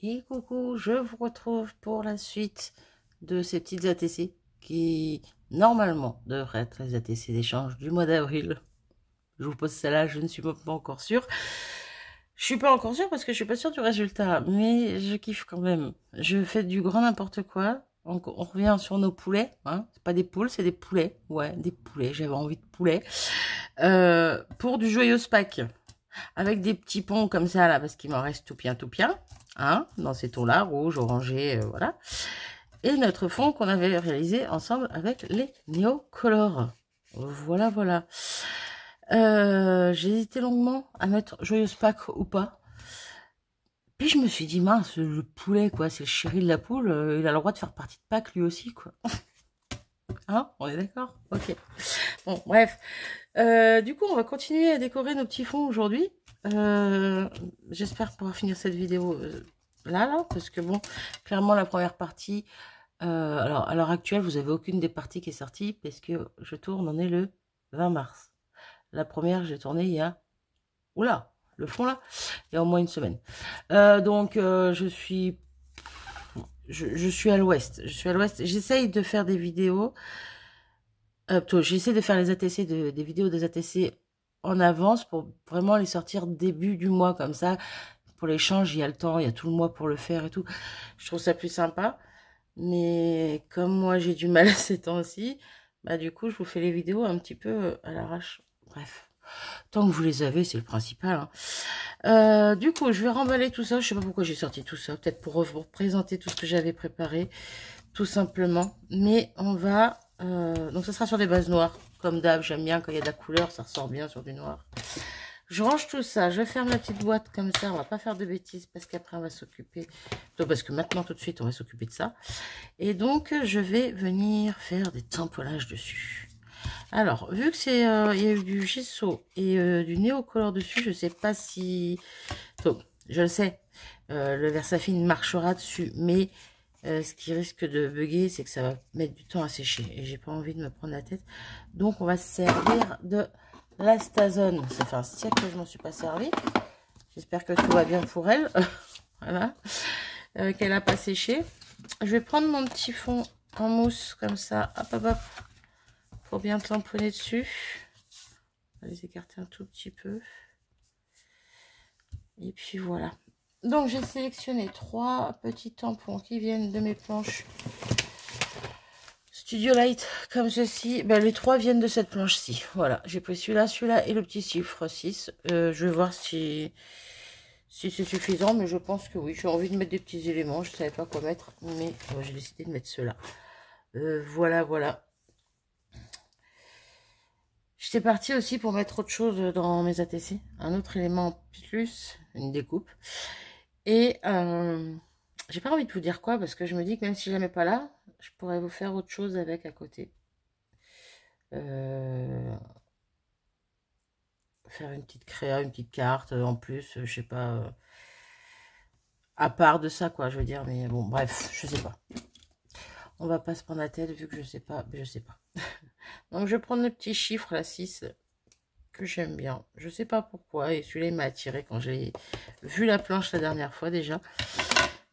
Et coucou, je vous retrouve pour la suite de ces petites ATC qui, normalement, devraient être les ATC d'échange du mois d'avril. Je vous pose celle-là, je ne suis pas encore sûre. Je suis pas encore sûre parce que je suis pas sûre du résultat, mais je kiffe quand même. Je fais du grand n'importe quoi. On revient sur nos poulets, hein. C'est pas des poules, c'est des poulets. Ouais, des poulets, j'avais envie de poulet. Pour du joyeuse Pâques. Avec des petits ponts comme ça, là, parce qu'il m'en reste tout bien, hein, dans ces tons-là, rouge, orangé, voilà. Et notre fond qu'on avait réalisé ensemble avec les Neocolor. Voilà, voilà. J'ai hésité longuement à mettre Joyeuse Pâques ou pas. Puis je me suis dit, mince, le poulet, quoi, c'est le chéri de la poule, il a le droit de faire partie de Pâques lui aussi, quoi. Hein, on est d'accord? Ok. Bon, bref. Du coup, on va continuer à décorer nos petits fonds aujourd'hui. J'espère pouvoir finir cette vidéo là, parce que bon, clairement, la première partie, alors à l'heure actuelle, vous avez aucune des parties qui est sortie, parce que je tourne, on est le 20 mars. La première, j'ai tourné il y a, oula, le fond là, il y a au moins une semaine. Donc, je suis à l'ouest. Je suis à l'ouest. J'essaye de faire des vidéos. J'essaie de faire les ATC, des vidéos des ATC en avance pour vraiment les sortir début du mois comme ça. Pour l'échange, il y a le temps, il y a tout le mois pour le faire et tout. Je trouve ça plus sympa. Mais comme moi, j'ai du mal à ces temps-ci, bah du coup, je vous fais les vidéos un petit peu à l'arrache. Bref, tant que vous les avez, c'est le principal. Hein. Du coup, je vais remballer tout ça. Je sais pas pourquoi j'ai sorti tout ça. Peut-être pour vous présenter tout ce que j'avais préparé, tout simplement. Mais on va... donc, ça sera sur des bases noires. Comme d'hab, j'aime bien quand il y a de la couleur, ça ressort bien sur du noir. Je range tout ça, je ferme la petite boîte comme ça, on va pas faire de bêtises parce qu'après on va s'occuper, parce que maintenant tout de suite on va s'occuper de ça. Et donc je vais venir faire des tamponnages dessus. Alors, vu que c'est, il y a eu du gesso et du néocolor dessus, je sais pas si, donc, je le sais, le Versafine marchera dessus, mais ce qui risque de bugger, c'est que ça va mettre du temps à sécher et j'ai pas envie de me prendre la tête. Donc on va se servir de l'Astazone. Ça fait un siècle que je m'en suis pas servi. J'espère que tout va bien pour elle. Voilà. Qu'elle a pas séché. Je vais prendre mon petit fond en mousse comme ça. Hop, hop, hop. Pour bien tamponner dessus. On va les écarter un tout petit peu. Et puis voilà. Donc j'ai sélectionné 3 petits tampons qui viennent de mes planches Studio Light comme ceci. Ben, les 3 viennent de cette planche-ci. Voilà, j'ai pris celui-là et le petit chiffre 6. Je vais voir si c'est suffisant, mais je pense que oui. J'ai envie de mettre des petits éléments. Je ne savais pas quoi mettre, mais j'ai décidé de mettre ceux-là. Voilà, voilà. J'étais partie aussi pour mettre autre chose dans mes ATC. Un autre élément en plus, une découpe. Et j'ai pas envie de vous dire quoi, parce que je me dis que même si je la mets pas là, je pourrais vous faire autre chose avec à côté. Faire une petite créa, une petite carte en plus, je sais pas, à part de ça quoi, je veux dire, mais bon, bref, je sais pas. On va pas se prendre la tête vu que je sais pas, mais je sais pas. Donc je vais prendre le petit chiffre, la 6, que j'aime bien. Je sais pas pourquoi, et celui-là il m'a attiré quand j'ai vu la planche la dernière fois déjà.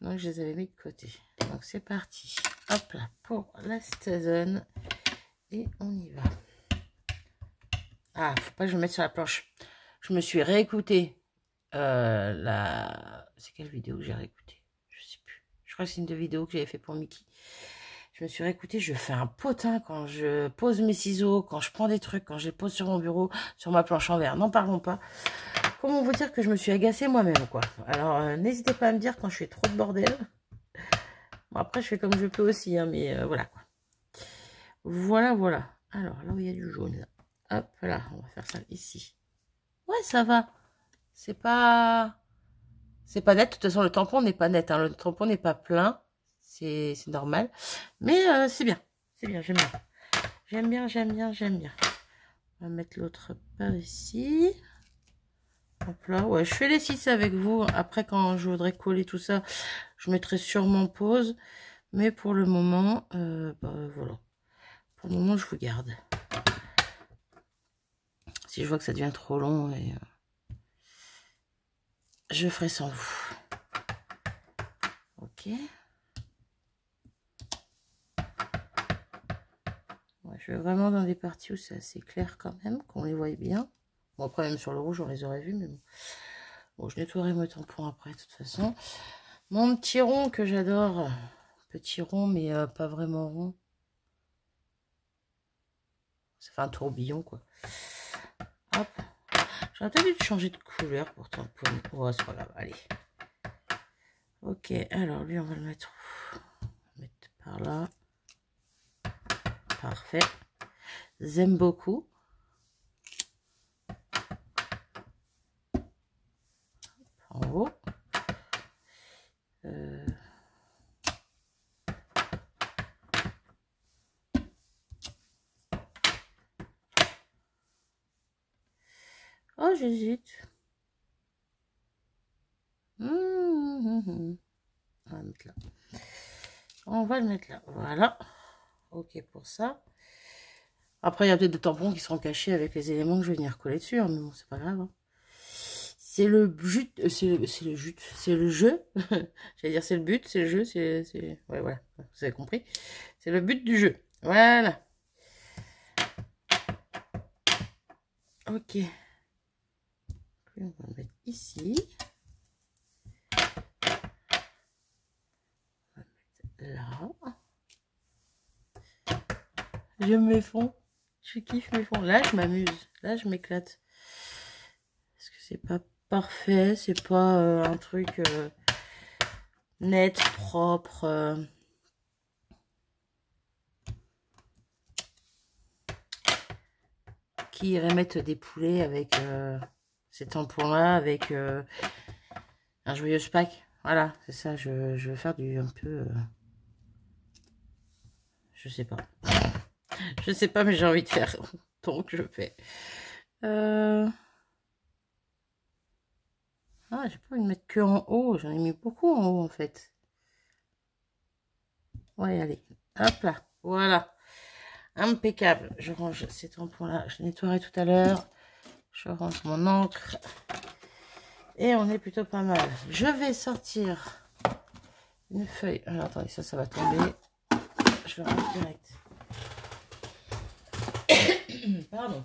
Donc je les avais mis de côté. Donc c'est parti. Hop là, pour la Stazone. Et on y va. Ah, faut pas que je me mette sur la planche. Je me suis réécouté c'est quelle vidéo que j'ai réécouté? Je sais plus. Je crois que c'est une de vidéos que j'avais fait pour Mickey. Je me suis réécouté, je fais un potin quand je pose mes ciseaux, quand je prends des trucs, quand je les pose sur mon bureau, sur ma planche en verre. N'en parlons pas. Comment vous dire que je me suis agacée moi-même, quoi. Alors, n'hésitez pas à me dire quand je fais trop de bordel. Bon, après, je fais comme je peux aussi, hein, mais voilà, quoi. Voilà, voilà. Alors, là où il y a du jaune, là. Hop, là, on va faire ça ici. Ouais, ça va. C'est pas net. De toute façon, le tampon n'est pas net, hein. Le tampon n'est pas plein. C'est normal. Mais c'est bien. C'est bien, j'aime bien. J'aime bien, j'aime bien, j'aime bien. On va mettre l'autre par ici. Hop là. Ouais, je fais les 6 avec vous. Après, quand je voudrais coller tout ça, je mettrai sûrement pause. Mais pour le moment, bah, voilà. Pour le moment, je vous garde. Si je vois que ça devient trop long, et je ferai sans vous. Ok. Ouais, je vais vraiment dans des parties où c'est assez clair quand même, qu'on les voit bien. Bon, après, même sur le rouge, on les aurait vus, mais bon. Bon, je nettoierai mon tampon après, de toute façon. Mon petit rond que j'adore. Petit rond, mais pas vraiment rond. Ça fait un tourbillon, quoi. Hop. J'aurais peut-être dû changer de couleur pour tamponner. Oh, c'est pas grave, allez. Ok, alors lui, on va le mettre où? On va le mettre par là. Parfait. J'aime beaucoup. En haut. Oh, j'hésite. On va le mettre là. On va le mettre là. Voilà. Ok pour ça. Après, il y a peut-être des tampons qui seront cachés avec les éléments que je vais venir coller dessus. Hein, mais bon, c'est pas grave. Hein. C'est le but. C'est le jus. C'est le jeu. J'allais dire c'est le but. C'est le jeu. Ouais, voilà. Vous avez compris. C'est le but du jeu. Voilà. Ok. On va le mettre ici. On va le mettre là. J'aime mes fonds. Je kiffe mes fonds. Là, je m'amuse. Là, je m'éclate. Parce que c'est pas parfait. C'est pas un truc net, propre. Qui irait mettre des poulets avec ces tampons-là, avec un joyeux pack. Voilà, c'est ça. Je veux faire du un peu... je sais pas. Je sais pas, mais j'ai envie de faire. Donc, je fais. Ah, j'ai pas envie de mettre que en haut. J'en ai mis beaucoup en haut, en fait. Ouais, allez. Hop là. Voilà. Impeccable. Je range ces tampons-là. Je nettoierai tout à l'heure. Je range mon encre. Et on est plutôt pas mal. Je vais sortir une feuille. Alors, attendez, ça va tomber. Je le range direct. Pardon.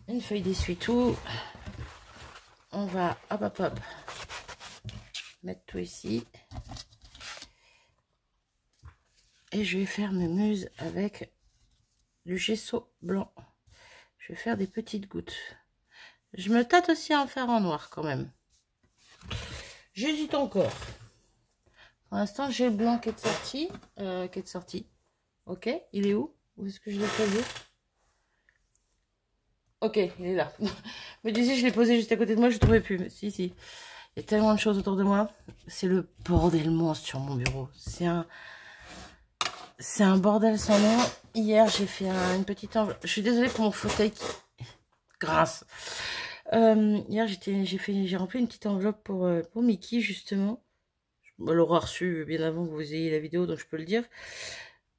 Une feuille d'essuie-tout. On va, hop, mettre tout ici. Et je vais faire mes muses avec du gesso blanc. Je vais faire des petites gouttes. Je me tâte aussi à en faire en noir quand même. J'hésite encore. Pour l'instant, j'ai le blanc qui est sorti. Ok, il est où? Où est-ce que je l'ai posé? Ok, il est là. Mais d'ici, je l'ai posé juste à côté de moi, je ne trouvais plus. Si. Il y a tellement de choses autour de moi. C'est le bordel monstre sur mon bureau. C'est un bordel sans nom. Hier, j'ai fait une petite enveloppe. Je suis désolée pour mon fauteuil qui grince. Hier, j'ai rempli une petite enveloppe pour Mickey, justement. Elle l'aura reçu bien avant que vous ayez la vidéo, donc je peux le dire.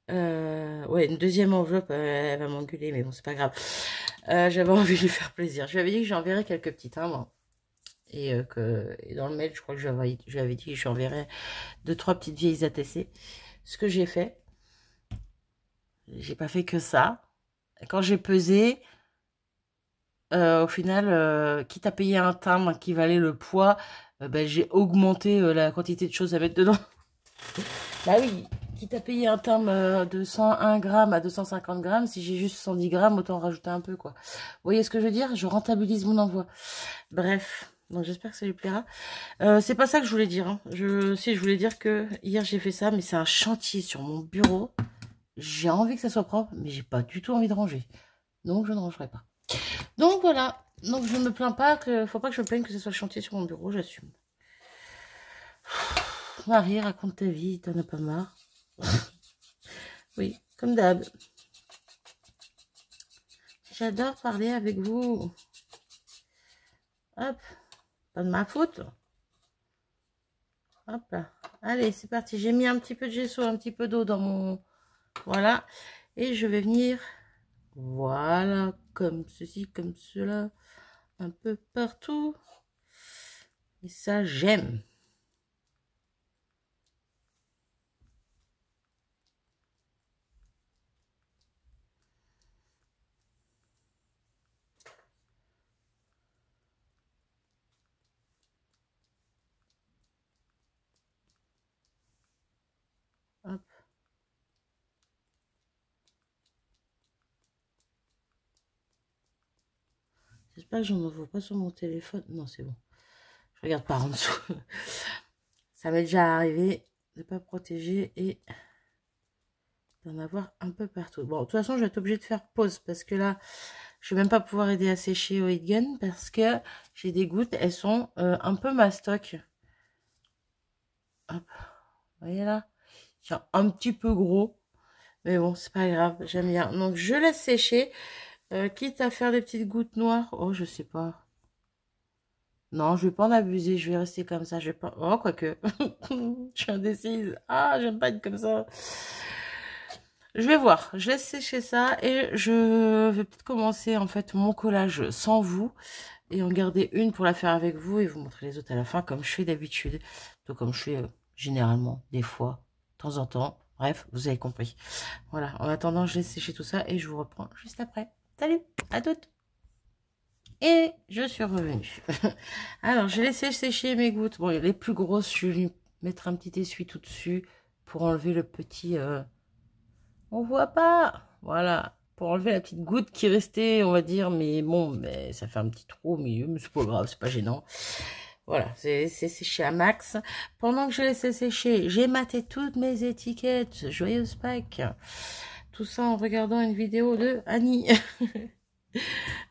Ouais, une deuxième enveloppe, elle va m'engueuler, mais bon, c'est pas grave. J'avais envie de lui faire plaisir. Je lui avais dit que j'enverrais quelques petits timbres. Et dans le mail, je crois que je lui avais dit que j'enverrais 2-3 petites vieilles ATC. Ce que j'ai fait. J'ai pas fait que ça. Quand j'ai pesé, au final, quitte à payer un timbre qui valait le poids, ben, j'ai augmenté la quantité de choses à mettre dedans. Bah oui, quitte à payer un timbre de 101 grammes à 250 grammes, si j'ai juste 110 grammes, autant rajouter un peu, quoi. Vous voyez ce que je veux dire? Je rentabilise mon envoi. Bref, donc j'espère que ça lui plaira. C'est pas ça que je voulais dire. Hein. Je voulais dire que hier j'ai fait ça, mais c'est un chantier sur mon bureau. J'ai envie que ça soit propre, mais j'ai pas du tout envie de ranger. Donc je ne rangerai pas. Donc voilà. Donc je ne me plains pas. Faut pas que je me plaigne que ce soit le chantier sur mon bureau, j'assume. Marie, raconte ta vie, t'en as pas marre? Oui, comme d'hab. J'adore parler avec vous. Hop, pas de ma faute. Hop là. Allez, c'est parti. J'ai mis un petit peu de gesso, un petit peu d'eau dans mon... Voilà. Et je vais venir... Voilà, comme ceci, comme cela. Un peu partout. Et ça, j'aime. J'espère que je n'en vois pas sur mon téléphone. Non, c'est bon. Je regarde par en dessous. Ça m'est déjà arrivé de ne pas protéger et d'en avoir un peu partout. Bon, de toute façon, je vais être obligée de faire pause parce que là, je vais même pas pouvoir aider à sécher au heat gun parce que j'ai des gouttes. Elles sont un peu mastoc. Hop. Vous voyez là? Tiens, un petit peu gros. Mais bon, c'est pas grave. J'aime bien. Donc, je laisse sécher. Quitte à faire des petites gouttes noires. Oh, je sais pas. Non, je vais pas en abuser. Je vais rester comme ça. Je vais pas... Oh, quoique. Je suis indécise. Ah, j'aime pas être comme ça. Je vais voir. Je laisse sécher ça. Et je vais peut-être commencer, en fait, mon collage sans vous. Et en garder une pour la faire avec vous. Et vous montrer les autres à la fin, comme je fais d'habitude. Donc, comme je fais généralement, des fois, de temps en temps. Bref, vous avez compris. Voilà. En attendant, je laisse sécher tout ça. Et je vous reprends juste après. Salut, à toutes. Et je suis revenue. Alors, j'ai laissé sécher mes gouttes. Bon, les plus grosses, je vais mettre un petit essuie tout dessus pour enlever le petit... On voit pas. Voilà. Pour enlever la petite goutte qui restait, on va dire. Mais bon, mais ça fait un petit trou au milieu. Mais c'est pas grave, c'est pas gênant. Voilà, c'est séché à max. Pendant que je laissais sécher, j'ai maté toutes mes étiquettes. Joyeuse Pâques. Tout ça en regardant une vidéo de Annie.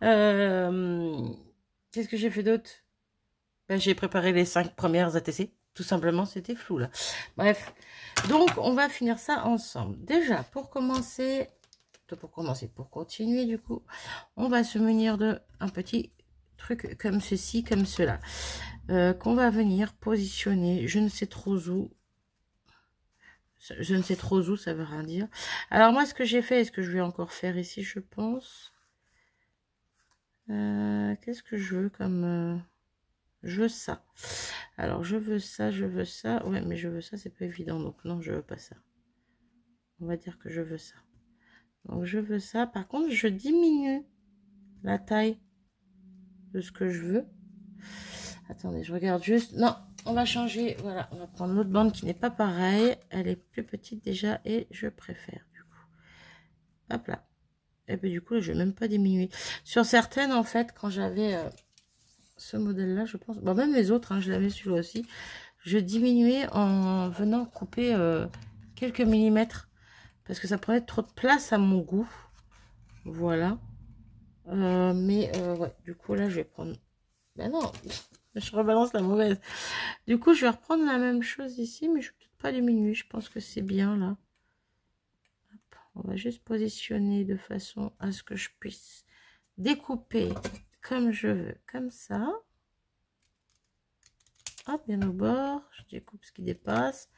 Qu'est-ce que j'ai fait d'autre? Ben, j'ai préparé les 5 premières ATC. Tout simplement, c'était flou là. Bref, donc on va finir ça ensemble. Déjà, pour continuer du coup, on va se munir de un petit truc comme ceci, comme cela, qu'on va venir positionner. Je ne sais trop où. Je ne sais trop où, ça veut rien dire. Alors moi, ce que j'ai fait, et ce que je vais encore faire ici, je pense. Qu'est-ce que je veux comme... je veux ça. Alors, je veux ça, je veux ça. Ouais, mais je veux ça, c'est pas évident. Donc, non, je veux pas ça. On va dire que je veux ça. Donc, je veux ça. Par contre, je diminue la taille de ce que je veux. Attendez, je regarde juste. Non, on va changer. Voilà, on va prendre l'autre bande qui n'est pas pareille. Elle est plus petite déjà et je préfère, du coup. Hop là. Et puis, du coup, je vais même pas diminuer. Sur certaines, en fait, quand j'avais... ce modèle là je pense, bon, même les autres, hein, je l'avais celui-là aussi, je diminuais en venant couper quelques millimètres parce que ça prenait trop de place à mon goût. Voilà. Ouais, du coup là je vais prendre, ben non, je rebalance la mauvaise. Du coup je vais reprendre la même chose ici, mais je vais peut-être pas diminuer, je pense que c'est bien là. Hop, on va juste positionner de façon à ce que je puisse découper comme je veux, comme ça. Hop, bien au bord, je découpe ce qui dépasse.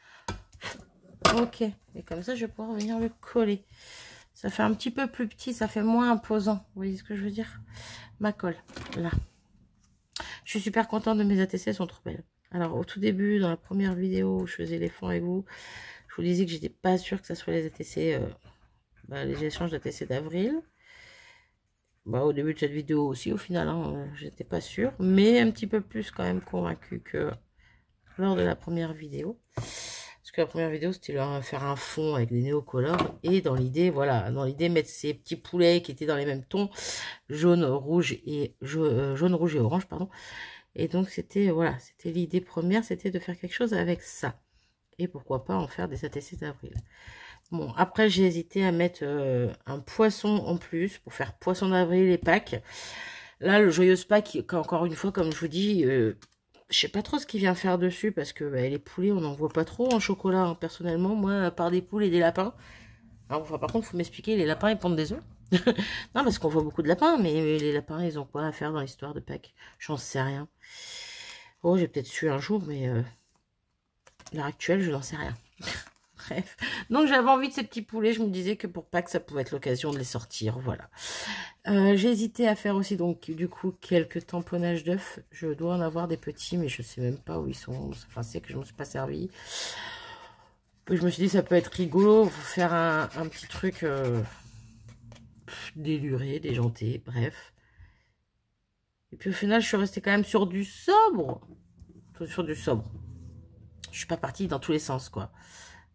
Ok, et comme ça, je vais pouvoir venir le coller. Ça fait un petit peu plus petit, ça fait moins imposant. Vous voyez ce que je veux dire? Ma colle, là. Je suis super contente de mes ATC, elles sont trop belles. Alors, au tout début, dans la première vidéo où je faisais les fonds avec vous, je vous disais que j'étais pas sûre que ça soit les ATC, les échanges d'ATC d'avril. Au début de cette vidéo aussi, au final, hein, j'étais pas sûre, mais un petit peu plus quand même convaincue que lors de la première vidéo. Parce que la première vidéo, c'était faire un fond avec des néocolores. Et dans l'idée, voilà, mettre ces petits poulets qui étaient dans les mêmes tons, jaune, rouge et orange, pardon. Et donc, c'était, voilà, c'était l'idée première, c'était de faire quelque chose avec ça. Et pourquoi pas en faire des ATC d'avril. Bon, après, j'ai hésité à mettre un poisson en plus pour faire poisson d'avril et Pâques. Là, le joyeuse Pâques, encore une fois, comme je vous dis, je sais pas trop ce qu'il vient faire dessus parce que les poulets, on n'en voit pas trop en chocolat, hein, personnellement. Moi, à part des poules et des lapins. Alors, enfin, par contre, il faut m'expliquer, les lapins, ils pondent des œufs. Non, parce qu'on voit beaucoup de lapins, mais les lapins, ils ont quoi à faire dans l'histoire de Pâques? J'en sais rien. Oh, j'ai peut-être su un jour, mais à l'heure actuelle, je n'en sais rien. Bref, donc j'avais envie de ces petits poulets, je me disais que pour Pâques, ça pouvait être l'occasion de les sortir, voilà. J'ai hésité à faire aussi, donc du coup, quelques tamponnages d'œufs. Je dois en avoir des petits, mais je sais même pas où ils sont. Enfin, c'est que je ne me suis pas servi. Puis je me suis dit, ça peut être rigolo, faire un petit truc déluré, déjanté, bref. Et puis au final, je suis restée quand même sur du sobre. Sur du sobre. Je suis pas partie dans tous les sens, quoi.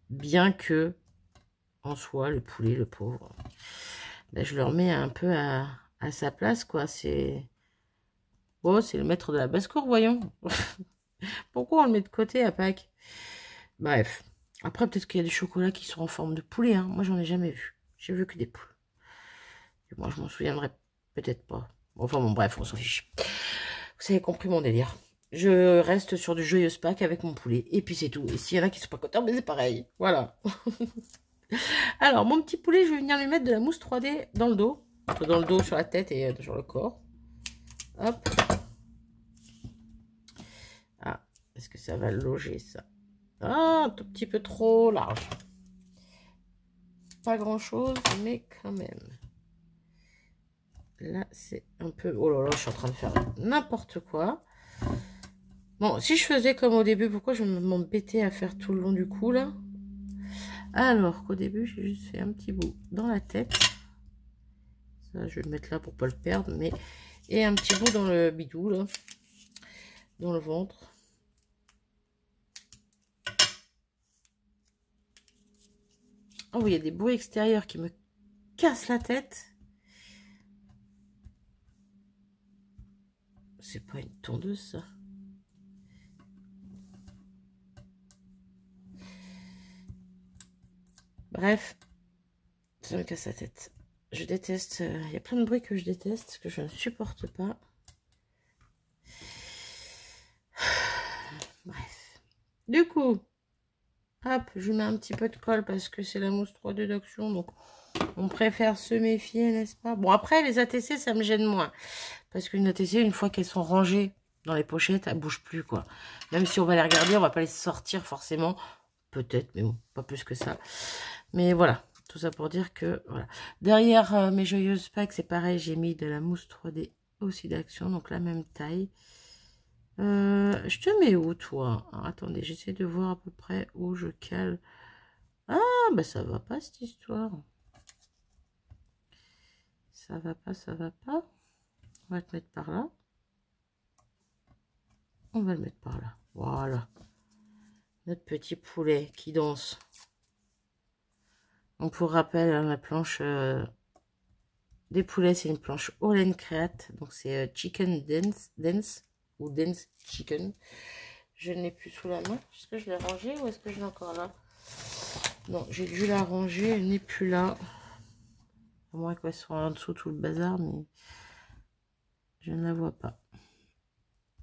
Bien que, en soi, le poulet, le pauvre, je le remets un peu à sa place, quoi. C'est Oh, c'est le maître de la basse-cour, voyons. Pourquoi on le met de côté à Pâques? Bref. Après, peut-être qu'il y a des chocolats qui sont en forme de poulet. Hein. Moi, j'en ai jamais vu. J'ai vu que des poules. Et moi, je m'en souviendrai peut-être pas. Enfin, bon, bref, on s'en fiche. Vous avez compris mon délire. Je reste sur du joyeuse Pâques avec mon poulet. Et puis, c'est tout. Et s'il y en a qui sont pas contents, mais c'est pareil. Voilà. Alors, mon petit poulet, je vais venir lui mettre de la mousse 3D dans le dos. Dans le dos, sur la tête et sur le corps. Hop. Ah, est-ce que ça va loger, ça? Ah, un tout petit peu trop large. Pas grand-chose, mais quand même. Là, c'est un peu... Oh là là, je suis en train de faire n'importe quoi. Bon, si je faisais comme au début, pourquoi je m'embêtais à faire tout le long du cou, là? Alors qu'au début, j'ai juste fait un petit bout dans la tête. Ça, je vais le mettre là pour pas le perdre, mais... Et un petit bout dans le bidou, là. Dans le ventre. Oh oui, il y a des bruits extérieurs qui me cassent la tête. C'est pas une tondeuse, ça. Bref, ça me casse la tête. Je déteste. Il y a plein de bruits que je déteste, que je ne supporte pas. Bref. Du coup, hop, je mets un petit peu de colle parce que c'est la mousse 3D d'Action. Donc, on préfère se méfier, n'est-ce pas? Bon, après, les ATC, ça me gêne moins. Parce qu'une ATC, une fois qu'elles sont rangées dans les pochettes, elles ne bougent plus, quoi. Même si on va les regarder, on va pas les sortir forcément. Peut-être, mais bon, pas plus que ça. Mais voilà, tout ça pour dire que, voilà. Derrière mes joyeuses Pâques, c'est pareil, j'ai mis de la mousse 3D aussi d'Action, donc la même taille. Je te mets où, toi? Alors, attendez, j'essaie de voir à peu près où je cale. Ah, bah ça va pas, cette histoire. Ça va pas, ça va pas. On va te mettre par là. On va le mettre par là. Voilà. Notre petit poulet qui danse. Donc, pour rappel, hein, la planche des poulets, c'est une planche Olen Create. Donc, c'est Chicken Dance ou Dance Chicken. Je ne l'ai plus sous la main. Est-ce que je l'ai rangée ou est-ce que je l'ai encore là? Non, j'ai dû la ranger. Elle n'est plus là. À moins qu'elle soit en dessous tout le bazar, mais je ne la vois pas.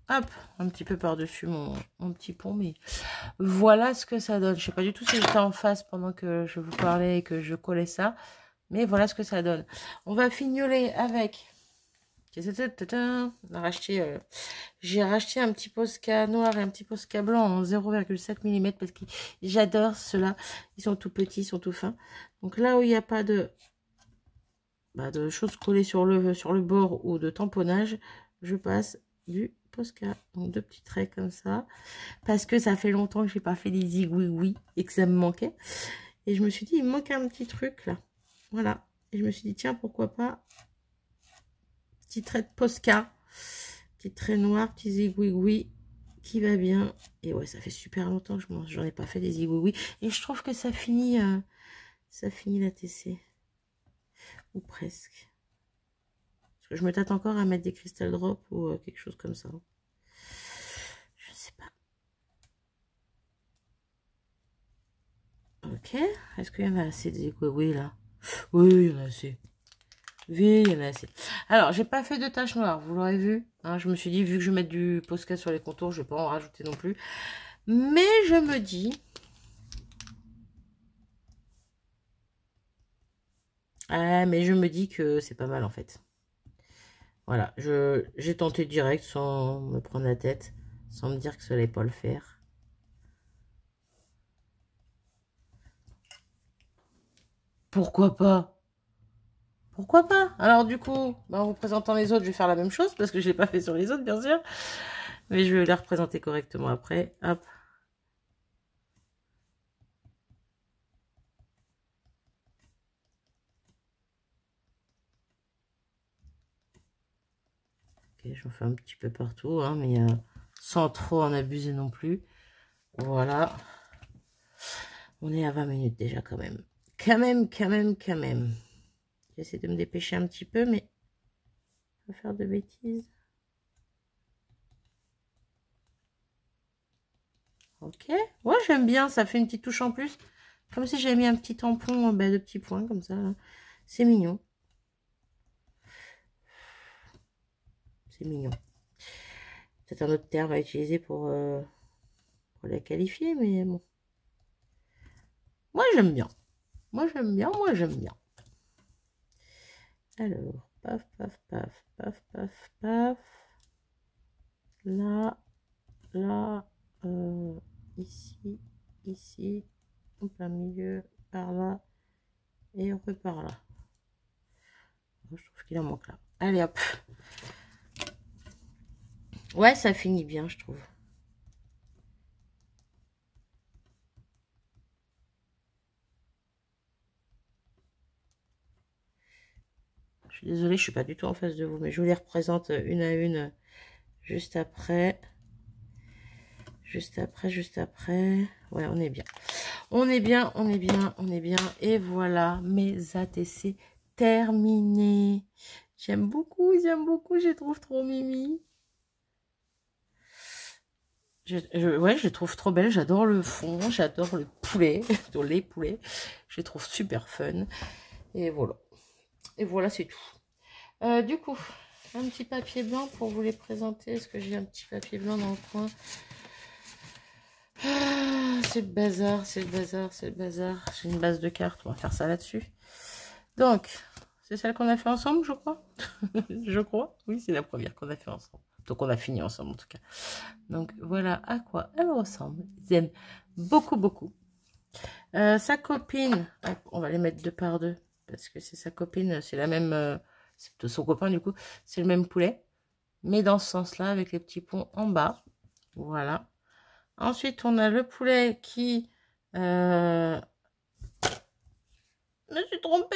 Hop, un petit peu par-dessus mon petit pont, mais voilà ce que ça donne. Je ne sais pas du tout si j'étais en face pendant que je vous parlais et que je collais ça, mais voilà ce que ça donne. On va fignoler avec... On a racheté, j'ai racheté un petit Posca noir et un petit Posca blanc en 0,7 mm parce que j'adore ceux-là. Ils sont tout petits, ils sont tout fins. Donc là où il n'y a pas de choses collées sur le bord ou de tamponnage, je passe du Posca. Donc deux petits traits comme ça. Parce que ça fait longtemps que je n'ai pas fait des zigouigouis et que ça me manquait. Et je me suis dit, il me manque un petit truc là. Voilà. Et je me suis dit, tiens, pourquoi pas petit trait de Posca. Petit trait noir, petit zigouigoui qui va bien. Et ouais, ça fait super longtemps que j'en ai pas fait des zigouigouis. Et je trouve que ça finit la TC. Ou presque. Parce que je me tâte encore à mettre des crystal drops ou quelque chose comme ça. Je sais pas. Ok. Est-ce qu'il y en a assez de zigouigouis là? Oui, il y en a assez. Oui, il y en a assez. Alors, j'ai pas fait de taches noires, vous l'aurez vu. Hein, je me suis dit, vu que je vais mettre du Posca sur les contours, je vais pas en rajouter non plus. Mais je me dis... mais je me dis que c'est pas mal en fait. Voilà, j'ai tenté direct sans me prendre la tête, sans me dire que ça allait pas le faire. Pourquoi pas? Pourquoi pas? Alors du coup, en vous présentant les autres, je vais faire la même chose, parce que je l'ai pas fait sur les autres, bien sûr. Mais je vais les représenter correctement après. Hop. Ok, j'en fais un petit peu partout, hein, mais sans trop en abuser non plus. Voilà. On est à 20 minutes déjà quand même. Quand même. J'essaie de me dépêcher un petit peu, mais pas faire de bêtises. Ok. Ouais, j'aime bien. Ça fait une petite touche en plus. Comme si j'avais mis un petit tampon de petits points comme ça. C'est mignon. C'est mignon. Peut-être un autre terme à utiliser pour la qualifier, mais bon. Moi, j'aime bien. Moi, j'aime bien. Moi, j'aime bien. Alors, paf, paf, paf, paf, paf, paf. Là, là, ici, ici, en plein milieu, par là, et repart là. Je trouve qu'il en manque là. Allez, hop. Ouais, ça finit bien, je trouve. Je suis désolée, je suis pas du tout en face de vous, mais je vous les représente une à une juste après. Juste après, juste après. Ouais, on est bien. On est bien, on est bien, on est bien. Et voilà, mes ATC terminés. J'aime beaucoup, je les trouve trop mimi. Ouais, je les trouve trop belles. J'adore le fond, j'adore le poulet, les poulets. Je les trouve super fun. Et voilà. Et voilà, c'est tout. Du coup, un petit papier blanc pour vous les présenter. Est-ce que j'ai un petit papier blanc dans le coin? Ah, c'est le bazar, c'est le bazar, c'est le bazar. J'ai une base de cartes, on va faire ça là-dessus. Donc, c'est celle qu'on a fait ensemble, je crois. Je crois. Oui, c'est la première qu'on a fait ensemble. Donc, on a fini ensemble, en tout cas. Donc, voilà à quoi elle ressemble. Ils aiment beaucoup, beaucoup. Sa copine, on va les mettre deux par deux. Parce que c'est sa copine, c'est la même... c'est plutôt son copain, du coup. C'est le même poulet. Mais dans ce sens-là, avec les petits ponts en bas. Voilà. Ensuite, on a le poulet qui... Je me suis trompée.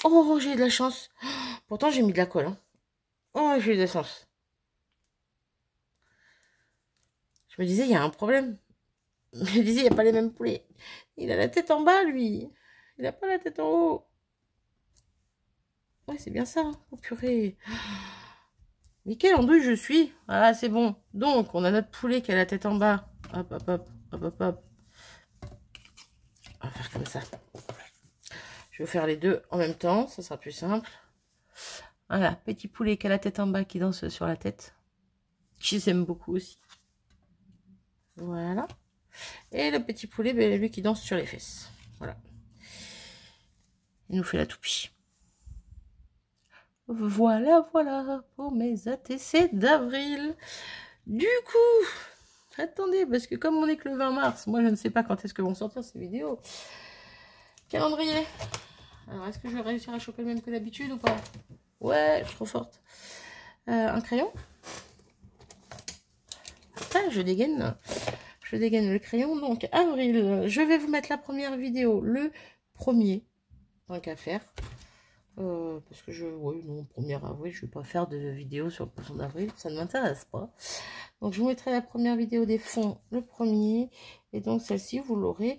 Oh, j'ai eu de la chance. Pourtant, j'ai mis de la colle. Hein. Oh, j'ai eu de la chance. Je me disais, il y a un problème. Je me disais, il n'y a pas les mêmes poulets. Il a la tête en bas, lui. Il n'a pas la tête en haut. Ouais, c'est bien ça. Hein. Oh, purée. Mais quelle andouille je suis. Voilà, c'est bon. Donc, on a notre poulet qui a la tête en bas. Hop, hop, hop, hop, hop, hop. On va faire comme ça. Je vais faire les deux en même temps. Ça sera plus simple. Voilà, petit poulet qui a la tête en bas qui danse sur la tête. Je les aime beaucoup aussi. Voilà. Et le petit poulet, ben, lui qui danse sur les fesses. Voilà. Il nous fait la toupie. Voilà, voilà pour mes ATC d'avril. Du coup, attendez, parce que comme on est que le 20 mars, moi je ne sais pas quand est-ce que vont sortir ces vidéos. Calendrier. Alors, est-ce que je vais réussir à choper le même que d'habitude ou pas? Ouais, je suis trop forte. Un crayon. Ah, je dégaine. Je dégaine le crayon. Donc, avril, je vais vous mettre la première vidéo le 1er. Tant qu'à faire. Parce que oui, non, 1er avril, je ne vais pas faire de vidéo sur le poisson d'avril, ça ne m'intéresse pas. Donc, je vous mettrai la première vidéo des fonds le 1er. Et donc, celle-ci, vous l'aurez...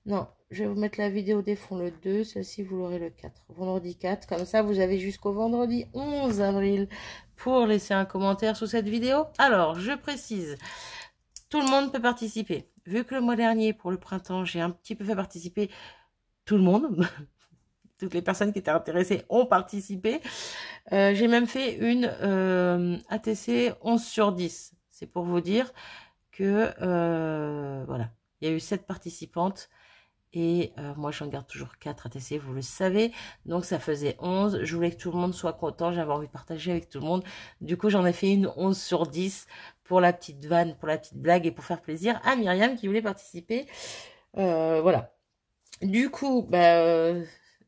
Non, je vais vous mettre la vidéo des fonds le 2. Celle-ci, vous l'aurez le 4. Vendredi 4. Comme ça, vous avez jusqu'au vendredi 11 avril pour laisser un commentaire sous cette vidéo. Alors, je précise, tout le monde peut participer. Vu que le mois dernier, pour le printemps, j'ai un petit peu fait participer tout le monde. Toutes les personnes qui étaient intéressées ont participé. J'ai même fait une ATC 11 sur 10. C'est pour vous dire que, voilà, il y a eu 7 participantes. Et moi, j'en garde toujours 4 ATC, vous le savez. Donc, ça faisait 11. Je voulais que tout le monde soit content. J'avais envie de partager avec tout le monde. Du coup, j'en ai fait une 11 sur 10 pour la petite vanne, pour la petite blague et pour faire plaisir à Myriam qui voulait participer. Voilà. Du coup,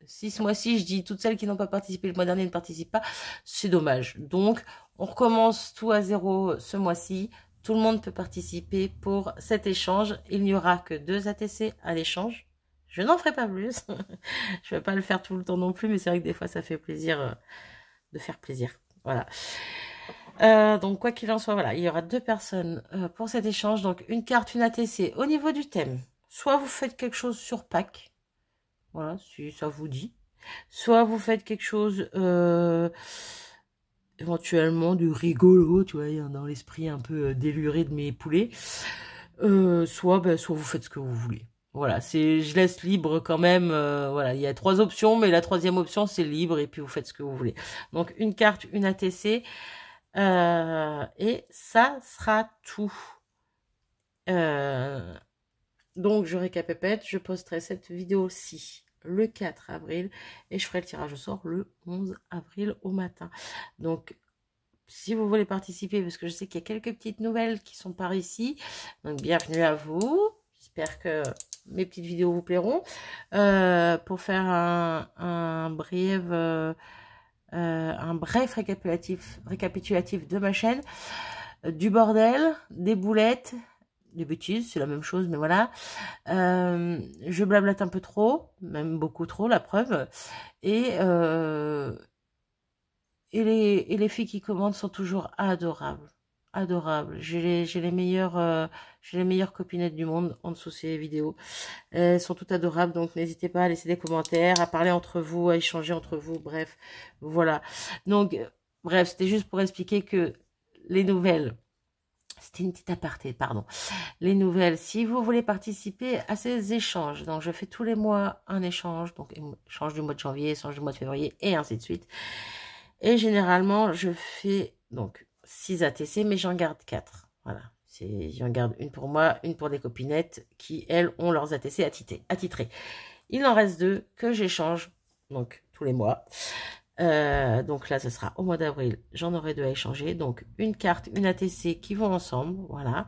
si ce mois-ci, je dis toutes celles qui n'ont pas participé le mois dernier ne participent pas, c'est dommage. Donc, on recommence tout à zéro ce mois-ci. Tout le monde peut participer pour cet échange. Il n'y aura que 2 ATC à l'échange. Je n'en ferai pas plus. Je ne vais pas le faire tout le temps non plus, mais c'est vrai que des fois, ça fait plaisir de faire plaisir. Voilà. Donc, quoi qu'il en soit, voilà, il y aura 2 personnes pour cet échange. Donc, une carte, une ATC au niveau du thème. Soit vous faites quelque chose sur Pâques. Voilà, si ça vous dit. Soit vous faites quelque chose, éventuellement du rigolo, tu vois, dans l'esprit un peu déluré de mes poulets. Soit vous faites ce que vous voulez. Voilà, je laisse libre quand même. Voilà, il y a 3 options, mais la 3e option c'est libre et puis vous faites ce que vous voulez. Donc une carte, une ATC, et ça sera tout. Donc je récapépète, je posterai cette vidéo-ci le 4 avril et je ferai le tirage au sort le 11 avril au matin. Donc si vous voulez participer, parce que je sais qu'il y a quelques petites nouvelles qui sont par ici, donc bienvenue à vous. J'espère que mes petites vidéos vous plairont. Pour faire un bref récapitulatif de ma chaîne, du bordel, des boulettes, des bêtises, c'est la même chose, mais voilà. Je blablate un peu trop, même beaucoup trop, la preuve. Et les filles qui commandent sont toujours adorables. Adorables. J'ai les meilleures copinettes du monde en dessous de ces vidéos. Elles sont toutes adorables, donc n'hésitez pas à laisser des commentaires, à parler entre vous, à échanger entre vous, bref, voilà. Donc, bref, c'était juste pour expliquer que les nouvelles, c'était une petite aparté, pardon. Les nouvelles, si vous voulez participer à ces échanges, donc je fais tous les mois un échange, donc échange du mois de janvier, échange du mois de février, et ainsi de suite. Et généralement, je fais donc 6 ATC, mais j'en garde 4. Voilà. J'en garde une pour moi, une pour des copinettes qui, elles, ont leurs ATC attitrés. Il en reste 2 que j'échange, donc tous les mois. Donc là, ce sera au mois d'avril. J'en aurai 2 à échanger. Donc une carte, une ATC qui vont ensemble. Voilà.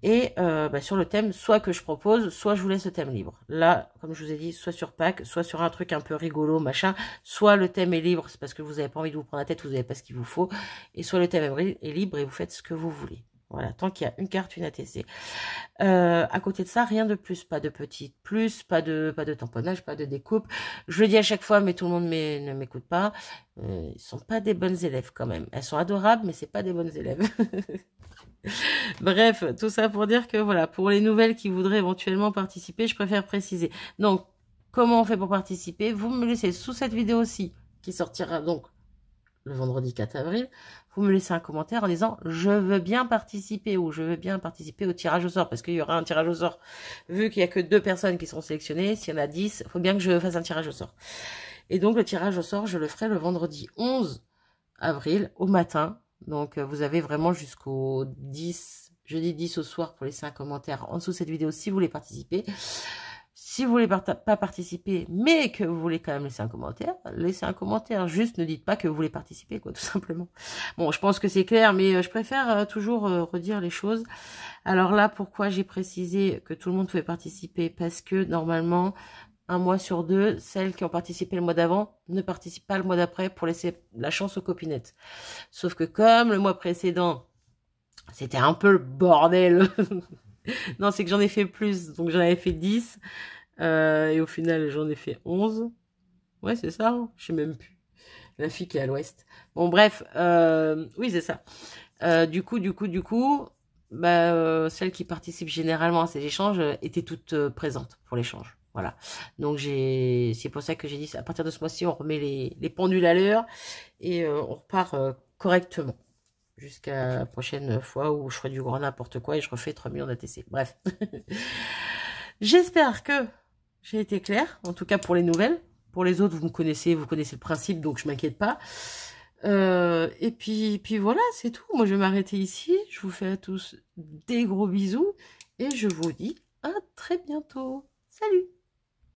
Et sur le thème, soit que je propose, soit je vous laisse le thème libre. Là, comme je vous ai dit, soit sur pack, soit sur un truc un peu rigolo, machin. Soit le thème est libre, c'est parce que vous n'avez pas envie de vous prendre la tête, vous n'avez pas ce qu'il vous faut. Et soit le thème est libre et vous faites ce que vous voulez. Voilà, tant qu'il y a une carte, une ATC. À côté de ça, rien de plus, pas de petites plus, pas de tamponnage, pas de découpe. Je le dis à chaque fois, mais tout le monde ne m'écoute pas. Ils sont pas des bonnes élèves quand même. Elles sont adorables, mais c'est pas des bonnes élèves. Bref, tout ça pour dire que voilà, pour les nouvelles qui voudraient éventuellement participer, je préfère préciser. Donc, comment on fait pour participer? Vous me laissez sous cette vidéo-ci, qui sortira donc le vendredi 4 avril, vous me laissez un commentaire en disant « Je veux bien participer » ou « Je veux bien participer au tirage au sort » parce qu'il y aura un tirage au sort. Vu qu'il n'y a que 2 personnes qui seront sélectionnées, s'il y en a 10, il faut bien que je fasse un tirage au sort. Et donc, le tirage au sort, je le ferai le vendredi 11 avril au matin. Donc, vous avez vraiment jusqu'au 10, jeudi 10 au soir pour laisser un commentaire en dessous de cette vidéo si vous voulez participer. Si vous voulez pas participer, mais que vous voulez quand même laisser un commentaire, laissez un commentaire. Juste ne dites pas que vous voulez participer, quoi, tout simplement. Bon, je pense que c'est clair, mais je préfère toujours redire les choses. Alors là, pourquoi j'ai précisé que tout le monde pouvait participer? Parce que normalement, un mois sur 2, celles qui ont participé le mois d'avant ne participent pas le mois d'après pour laisser la chance aux copinettes. Sauf que comme le mois précédent, c'était un peu le bordel. Non, c'est que j'en ai fait plus, donc j'en avais fait 10. Et au final, j'en ai fait 11. Ouais, c'est ça, hein, je sais même plus. La fille qui est à l'ouest. Bon, bref, oui, c'est ça. Du coup, celles qui participent généralement à ces échanges étaient toutes présentes pour l'échange. Voilà. Donc, c'est pour ça que j'ai dit, à partir de ce mois-ci, on remet les pendules à l'heure et on repart correctement. Jusqu'à la prochaine fois où je ferai du grand n'importe quoi et je refais 3 millions d'ATC. Bref. J'espère que j'ai été claire, en tout cas pour les nouvelles. Pour les autres, vous connaissez le principe, donc je m'inquiète pas. Et puis voilà, c'est tout. Moi, je vais m'arrêter ici. Je vous fais à tous des gros bisous et je vous dis à très bientôt. Salut!